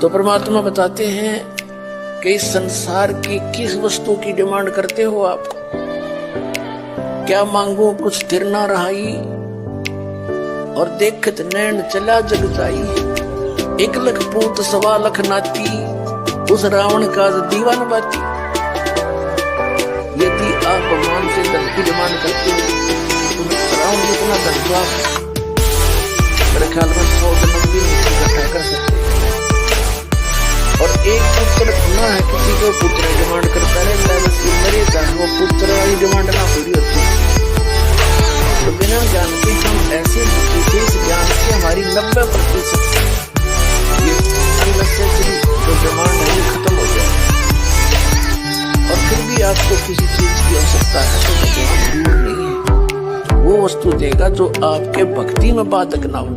तो परमात्मा बताते हैं कि इस संसार की किस वस्तु की डिमांड करते हो आप? क्या मांगो कुछ स्थिर ना रहाई, और देखत नैन चला जग जाई। 1 लख पूत 1.25 लाख नाती, उस रावण का दीवान बाती। यदि आप भगवान से धन की डिमांड करते हो तो रावण जितना धनवान मेरे ख्याल में 100 जन्म भी नहीं इकट्ठा कर सकते। और एक पुत्र ना है, किसी को पुत्र डिमांड करता है, मेरे चाहे वो पुत्र वाली डिमांड ना पूरी होती। तो बिना ज्ञान के हम ऐसे विशेष ज्ञान से हमारी 90% ये अननेसेसरी जो डिमांड है ये खत्म हो जाए। और फिर भी आपको किसी चीज की आवश्यकता है तो भगवान दूर नहीं है, वो वस्तु देगा जो आपके भक्ति में बाधक ना हो।